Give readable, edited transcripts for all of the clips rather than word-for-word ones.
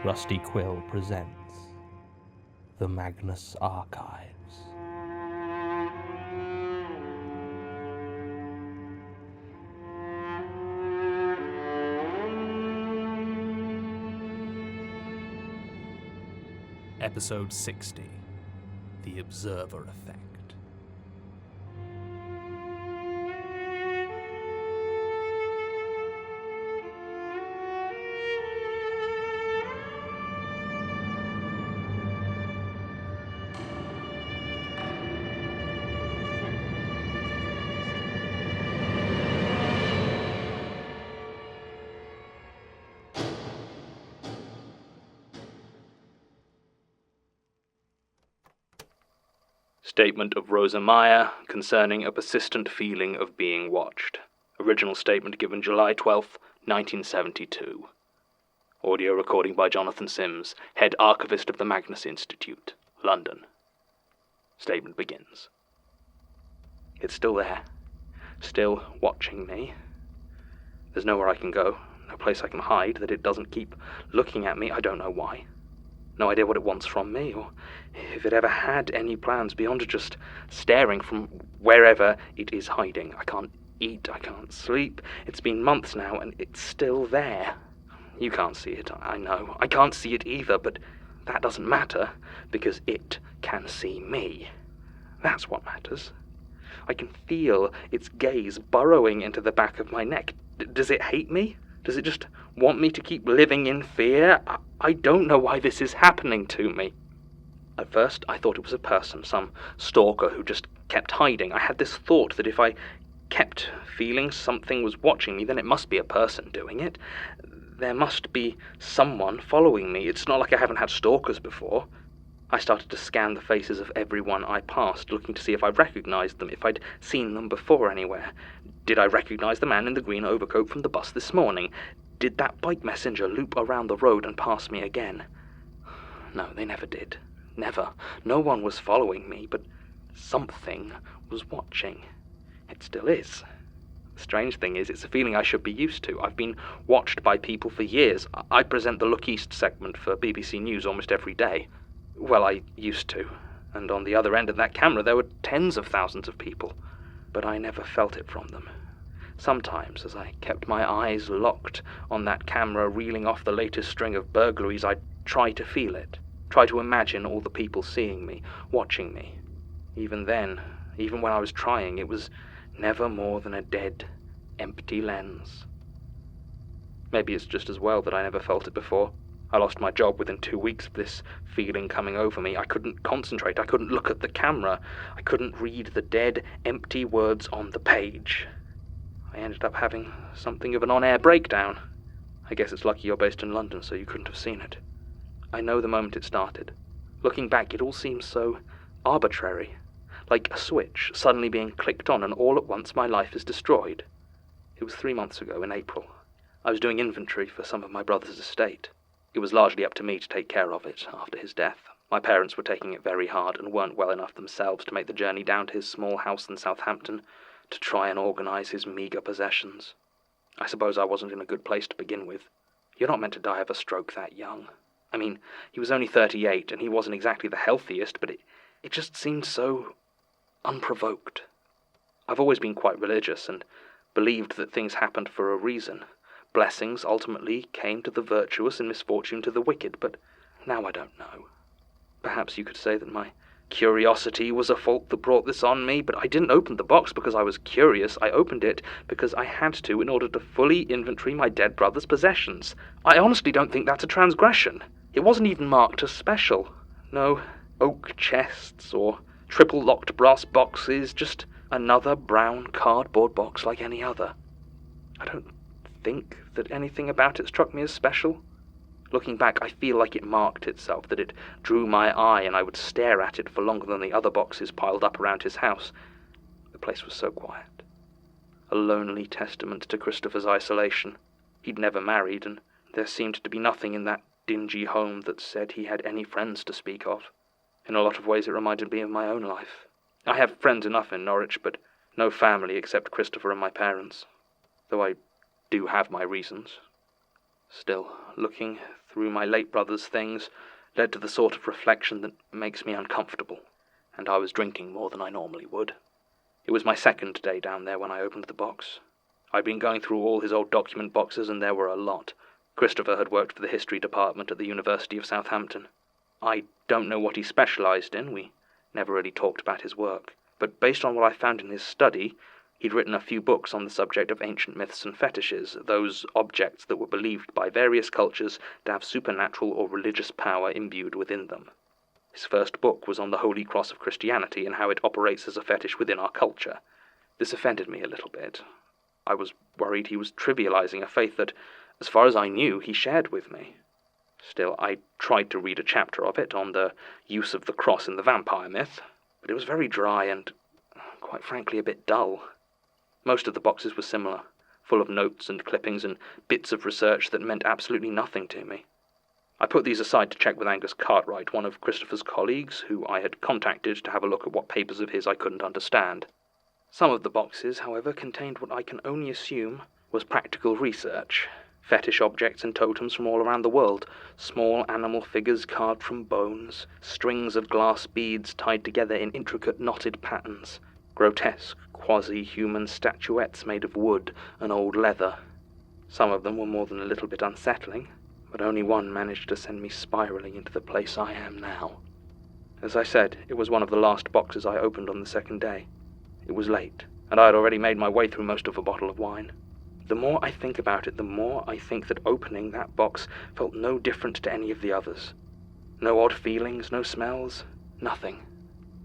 Rusty Quill presents the Magnus Archives. Episode 60, The Observer Effect. Statement of Rosa Meyer concerning a persistent feeling of being watched. Original statement given July 12th, 1972. Audio recording by Jonathan Sims, head archivist of the Magnus Institute, London. Statement begins. It's still there. Still watching me. There's nowhere I can go, no place I can hide that it doesn't keep looking at me. I don't know why. No idea what it wants from me, or if it ever had any plans beyond just staring from wherever it is hiding. I can't eat, I can't sleep. It's been months now, and it's still there. You can't see it, I know. I can't see it either, but that doesn't matter, because it can see me. That's what matters. I can feel its gaze burrowing into the back of my neck. Does it hate me? Does it just want me to keep living in fear? I don't know why this is happening to me. At first, I thought it was a person, some stalker who just kept hiding. I had this thought that if I kept feeling something was watching me, then it must be a person doing it. There must be someone following me. It's not like I haven't had stalkers before. I started to scan the faces of everyone I passed, looking to see if I recognized them, if I'd seen them before anywhere. Did I recognize the man in the green overcoat from the bus this morning? Did that bike messenger loop around the road and pass me again? No, they never did. Never. No one was following me, but something was watching. It still is. The strange thing is, it's a feeling I should be used to. I've been watched by people for years. I present the Look East segment for BBC News almost every day. Well, I used to, and on the other end of that camera there were tens of thousands of people, but I never felt it from them. Sometimes, as I kept my eyes locked on that camera reeling off the latest string of burglaries, I'd try to feel it, try to imagine all the people seeing me, watching me. Even then, even when I was trying, it was never more than a dead, empty lens. Maybe it's just as well that I never felt it before. I lost my job within 2 weeks of this feeling coming over me. I couldn't concentrate. I couldn't look at the camera. I couldn't read the dead, empty words on the page. I ended up having something of an on-air breakdown. I guess it's lucky you're based in London, so you couldn't have seen it. I know the moment it started. Looking back, it all seems so arbitrary. Like a switch suddenly being clicked on, and all at once my life is destroyed. It was 3 months ago, in April. I was doing inventory for some of my brother's estate. It was largely up to me to take care of it after his death. My parents were taking it very hard and weren't well enough themselves to make the journey down to his small house in Southampton to try and organise his meagre possessions. I suppose I wasn't in a good place to begin with. You're not meant to die of a stroke that young. I mean, he was only 38 and he wasn't exactly the healthiest, but it just seemed so unprovoked. I've always been quite religious and believed that things happened for a reason. Blessings ultimately came to the virtuous and misfortune to the wicked, but now I don't know. Perhaps you could say that my curiosity was a fault that brought this on me, but I didn't open the box because I was curious. I opened it because I had to in order to fully inventory my dead brother's possessions. I honestly don't think that's a transgression. It wasn't even marked as special. No oak chests or triple-locked brass boxes, just another brown cardboard box like any other. I don't think that anything about it struck me as special. Looking back, I feel like it marked itself, that it drew my eye and I would stare at it for longer than the other boxes piled up around his house. The place was so quiet. A lonely testament to Christopher's isolation. He'd never married, and there seemed to be nothing in that dingy home that said he had any friends to speak of. In a lot of ways it reminded me of my own life. I have friends enough in Norwich, but no family except Christopher and my parents, though I do have my reasons. Still, looking through my late brother's things led to the sort of reflection that makes me uncomfortable, and I was drinking more than I normally would. It was my second day down there when I opened the box. I'd been going through all his old document boxes, and there were a lot. Christopher had worked for the history department at the University of Southampton. I don't know what he specialized in, we never really talked about his work, but based on what I found in his study, he'd written a few books on the subject of ancient myths and fetishes, those objects that were believed by various cultures to have supernatural or religious power imbued within them. His first book was on the Holy Cross of Christianity and how it operates as a fetish within our culture. This offended me a little bit. I was worried he was trivializing a faith that, as far as I knew, he shared with me. Still, I tried to read a chapter of it on the use of the cross in the vampire myth, but it was very dry and, quite frankly, a bit dull. Most of the boxes were similar, full of notes and clippings and bits of research that meant absolutely nothing to me. I put these aside to check with Angus Cartwright, one of Christopher's colleagues, who I had contacted to have a look at what papers of his I couldn't understand. Some of the boxes, however, contained what I can only assume was practical research. Fetish objects and totems from all around the world, small animal figures carved from bones, strings of glass beads tied together in intricate knotted patterns, grotesque quasi-human statuettes made of wood and old leather. Some of them were more than a little bit unsettling, but only one managed to send me spiraling into the place I am now. As I said, it was one of the last boxes I opened on the second day. It was late, and I had already made my way through most of a bottle of wine. The more I think about it, the more I think that opening that box felt no different to any of the others. No odd feelings, no smells, nothing.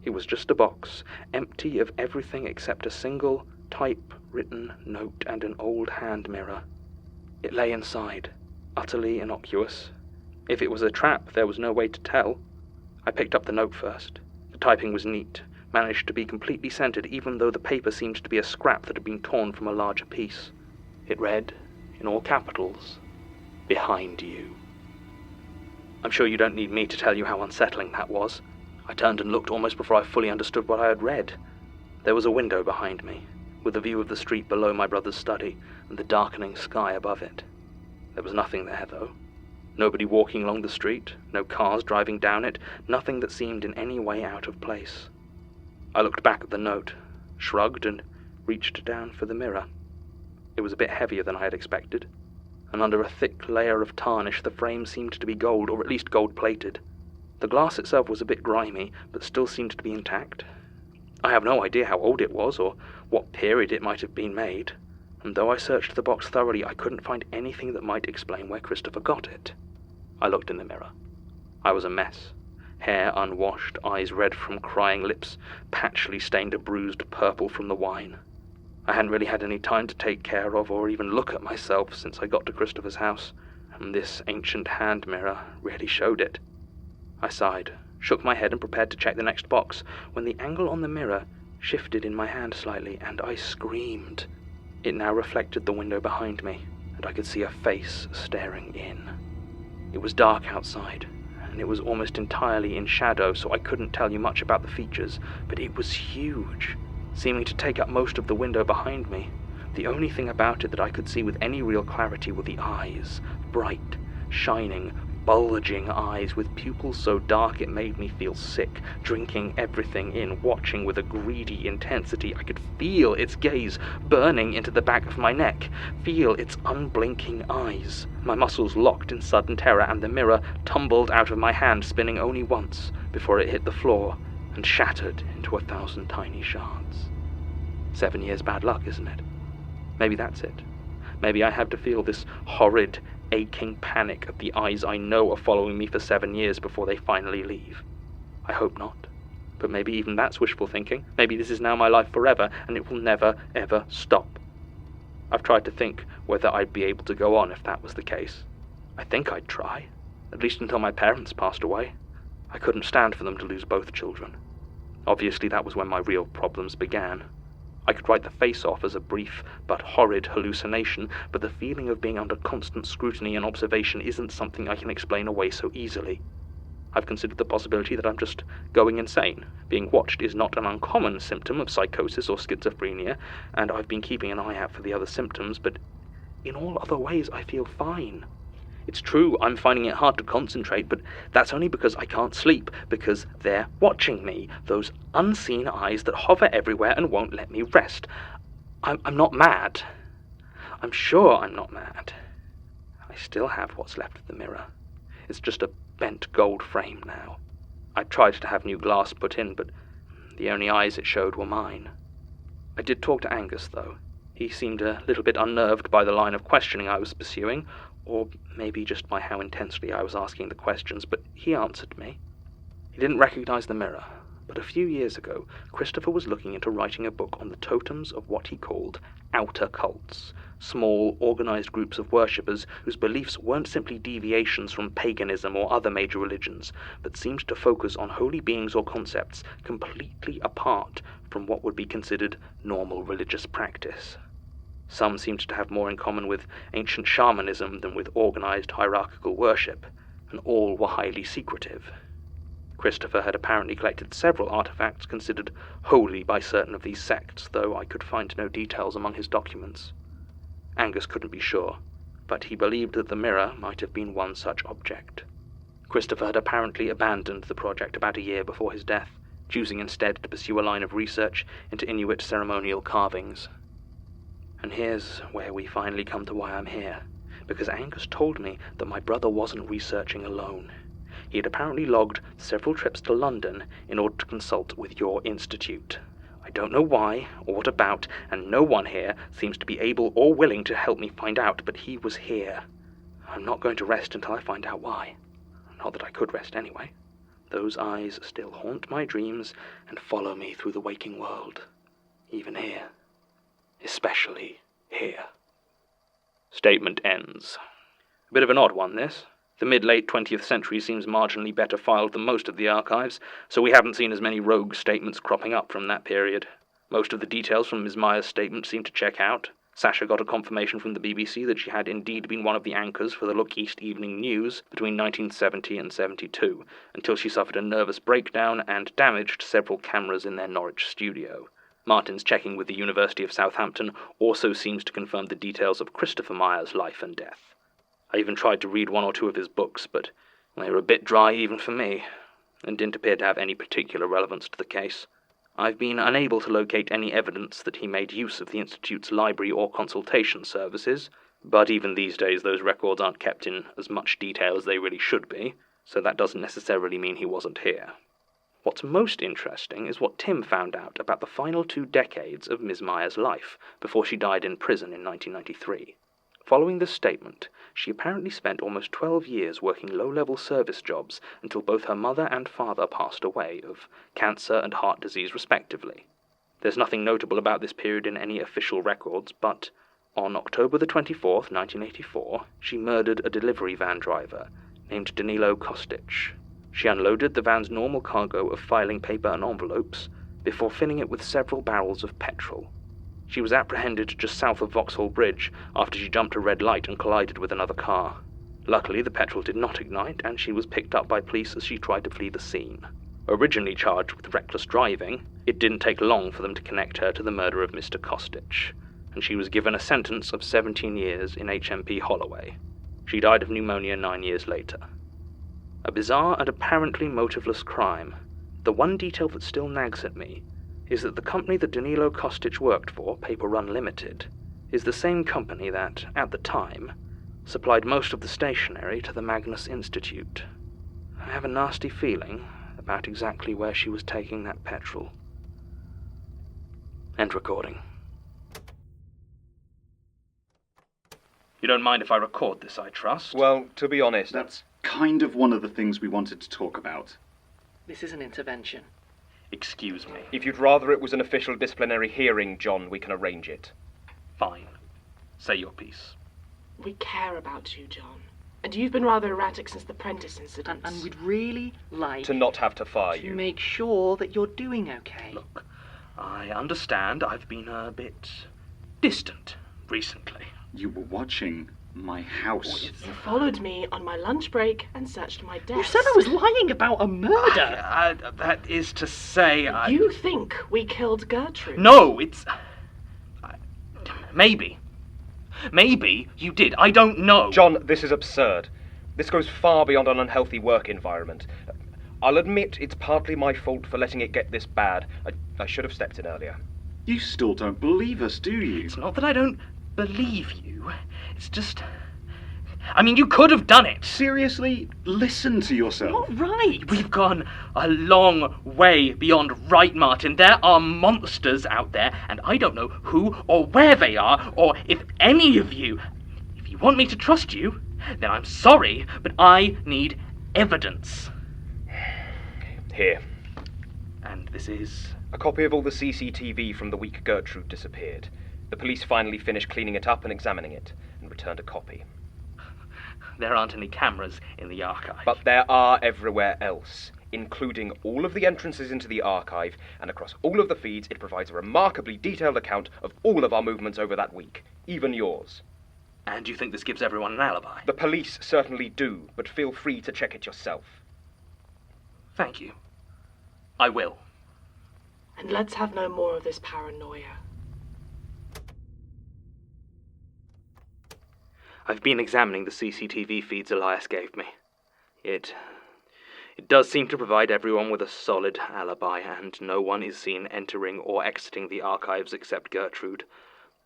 It was just a box, empty of everything except a single type-written note and an old hand mirror. It lay inside, utterly innocuous. If it was a trap, there was no way to tell. I picked up the note first. The typing was neat, managed to be completely centered, even though the paper seemed to be a scrap that had been torn from a larger piece. It read, in all capitals, "Behind you." I'm sure you don't need me to tell you how unsettling that was. I turned and looked almost before I fully understood what I had read. There was a window behind me, with a view of the street below my brother's study and the darkening sky above it. There was nothing there, though. Nobody walking along the street, no cars driving down it, nothing that seemed in any way out of place. I looked back at the note, shrugged, and reached down for the mirror. It was a bit heavier than I had expected, and under a thick layer of tarnish the frame seemed to be gold, or at least gold-plated. The glass itself was a bit grimy, but still seemed to be intact. I have no idea how old it was, or what period it might have been made, and though I searched the box thoroughly, I couldn't find anything that might explain where Christopher got it. I looked in the mirror. I was a mess. Hair unwashed, eyes red from crying, lips patchily stained a bruised purple from the wine. I hadn't really had any time to take care of or even look at myself since I got to Christopher's house, and this ancient hand mirror really showed it. I sighed, shook my head and prepared to check the next box, when the angle on the mirror shifted in my hand slightly, and I screamed. It now reflected the window behind me, and I could see a face staring in. It was dark outside, and it was almost entirely in shadow, so I couldn't tell you much about the features, but it was huge, seeming to take up most of the window behind me. The only thing about it that I could see with any real clarity were the eyes, bright, shining, bulging eyes with pupils so dark it made me feel sick, drinking everything in, watching with a greedy intensity. I could feel its gaze burning into the back of my neck, feel its unblinking eyes. My muscles locked in sudden terror, and the mirror tumbled out of my hand, spinning only once before it hit the floor and shattered into 1,000 tiny shards. 7 years bad luck, isn't it? Maybe that's it. Maybe I have to feel this horrid, aching panic of the eyes I know are following me for 7 years before they finally leave. I hope not. But maybe even that's wishful thinking. Maybe this is now my life forever, and it will never, ever stop. I've tried to think whether I'd be able to go on if that was the case. I think I'd try, at least until my parents passed away. I couldn't stand for them to lose both children. Obviously, that was when my real problems began. I could write the face off as a brief but horrid hallucination, but the feeling of being under constant scrutiny and observation isn't something I can explain away so easily. I've considered the possibility that I'm just going insane. Being watched is not an uncommon symptom of psychosis or schizophrenia, and I've been keeping an eye out for the other symptoms, but in all other ways I feel fine. It's true, I'm finding it hard to concentrate, but that's only because I can't sleep, because they're watching me, those unseen eyes that hover everywhere and won't let me rest. I'm not mad. I'm sure I'm not mad. I still have what's left of the mirror. It's just a bent gold frame now. I tried to have new glass put in, but the only eyes it showed were mine. I did talk to Angus, though. He seemed a little bit unnerved by the line of questioning I was pursuing, or maybe just by how intensely I was asking the questions, but he answered me. He didn't recognize the mirror, but a few years ago, Christopher was looking into writing a book on the totems of what he called outer cults, small, organized groups of worshippers whose beliefs weren't simply deviations from paganism or other major religions, but seemed to focus on holy beings or concepts completely apart from what would be considered normal religious practice. Some seemed to have more in common with ancient shamanism than with organized hierarchical worship, and all were highly secretive. Christopher had apparently collected several artifacts considered holy by certain of these sects, though I could find no details among his documents. Angus couldn't be sure, but he believed that the mirror might have been one such object. Christopher had apparently abandoned the project about a year before his death, choosing instead to pursue a line of research into Inuit ceremonial carvings. And here's where we finally come to why I'm here, because Angus told me that my brother wasn't researching alone. He had apparently logged several trips to London in order to consult with your institute. I don't know why or what about, and no one here seems to be able or willing to help me find out, but he was here. I'm not going to rest until I find out why. Not that I could rest anyway. Those eyes still haunt my dreams and follow me through the waking world. Even here. Especially here. Statement ends. A bit of an odd one, this. The mid-late 20th century seems marginally better filed than most of the archives, so we haven't seen as many rogue statements cropping up from that period. Most of the details from Ms. Meyer's statement seem to check out. Sasha got a confirmation from the BBC that she had indeed been one of the anchors for the Look East Evening News between 1970 and 72, until she suffered a nervous breakdown and damaged several cameras in their Norwich studio. Martin's checking with the University of Southampton also seems to confirm the details of Christopher Meyer's life and death. I even tried to read one or two of his books, but they were a bit dry even for me, and didn't appear to have any particular relevance to the case. I've been unable to locate any evidence that he made use of the Institute's library or consultation services, but even these days those records aren't kept in as much detail as they really should be, so that doesn't necessarily mean he wasn't here. What's most interesting is what Tim found out about the final 2 decades of Ms. Meyer's life before she died in prison in 1993. Following this statement, she apparently spent almost 12 years working low-level service jobs until both her mother and father passed away of cancer and heart disease respectively. There's nothing notable about this period in any official records, but on October the 24th, 1984, she murdered a delivery van driver named Danilo Kostic. She unloaded the van's normal cargo of filing paper and envelopes before filling it with several barrels of petrol. She was apprehended just south of Vauxhall Bridge after she jumped a red light and collided with another car. Luckily, the petrol did not ignite, and she was picked up by police as she tried to flee the scene. Originally charged with reckless driving, it didn't take long for them to connect her to the murder of Mr. Kostic, and she was given a sentence of 17 years in HMP Holloway. She died of pneumonia 9 years later. A bizarre and apparently motiveless crime. The one detail that still nags at me is that the company that Danilo Kostic worked for, Paper Run Limited, is the same company that, at the time, supplied most of the stationery to the Magnus Institute. I have a nasty feeling about exactly where she was taking that petrol. End recording. You don't mind if I record this, I trust? Well, to be honest... That's kind of one of the things we wanted to talk about. This is an intervention. Excuse me. If you'd rather it was an official disciplinary hearing, John, we can arrange it. Fine. Say your piece. We care about you, John. And you've been rather erratic since the Prentice incident. And we'd really like To not have to fire to you. make sure that you're doing okay. Look, I understand I've been a bit distant recently. You were watching my house. You followed me on my lunch break and searched my desk. You said I was lying about a murder. That is to say, You think we killed Gertrude? No, it's... Maybe. Maybe you did. I don't know. John, this is absurd. This goes far beyond an unhealthy work environment. I'll admit it's partly my fault for letting it get this bad. I should have stepped in earlier. You still don't believe us, do you? It's not that I don't believe you. It's just... I mean, you could have done it. Seriously, listen to yourself. Not right. We've gone a long way beyond right, Martin. There are monsters out there, and I don't know who or where they are, or if any of you... If you want me to trust you, then I'm sorry, but I need evidence. Here. And this is... A copy of all the CCTV from the week Gertrude disappeared. The police finally finished cleaning it up and examining it, and returned a copy. There aren't any cameras in the archive. But there are everywhere else, including all of the entrances into the archive, and across all of the feeds it provides a remarkably detailed account of all of our movements over that week, even yours. And you think this gives everyone an alibi? The police certainly do, but feel free to check it yourself. Thank you. I will. And let's have no more of this paranoia. I've been examining the CCTV feeds Elias gave me. It does seem to provide everyone with a solid alibi, and no one is seen entering or exiting the archives except Gertrude.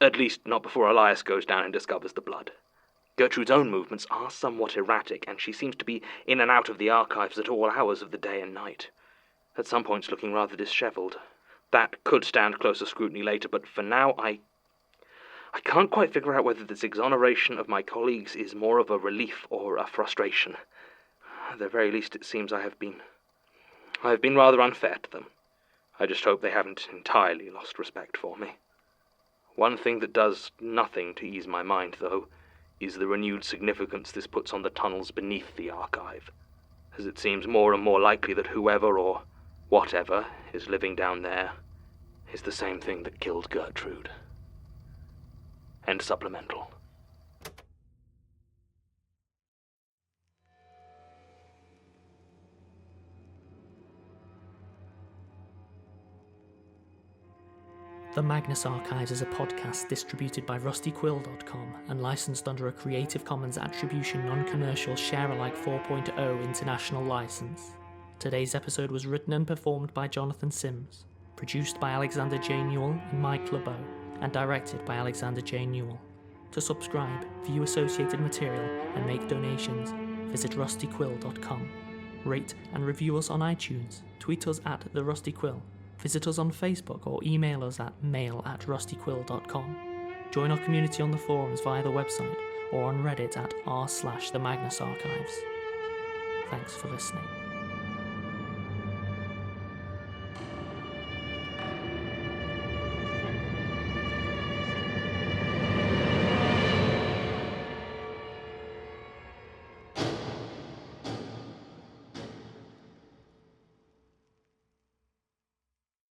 At least not before Elias goes down and discovers the blood. Gertrude's own movements are somewhat erratic, and she seems to be in and out of the archives at all hours of the day and night. At some points looking rather dishevelled. That could stand closer scrutiny later, but for now I can't quite figure out whether this exoneration of my colleagues is more of a relief or a frustration. At the very least, it seems I have been rather unfair to them. I just hope they haven't entirely lost respect for me. One thing that does nothing to ease my mind, though, is the renewed significance this puts on the tunnels beneath the archive, as it seems more and more likely that whoever or whatever is living down there is the same thing that killed Gertrude. End supplemental. The Magnus Archives is a podcast distributed by rustyquill.com and licensed under a Creative Commons Attribution Non-Commercial Share-alike 4.0 international license. Today's episode was written and performed by Jonathan Sims, produced by Alexander J. Newall and Mike LeBeau, and directed by Alexander J. Newall. To subscribe, view associated material, and make donations, visit rustyquill.com. Rate and review us on iTunes, tweet us at The Rusty Quill, visit us on Facebook or email us at mail@rustyquill.com. Join our community on the forums via the website or on Reddit at r/the Magnus Archives. Thanks for listening.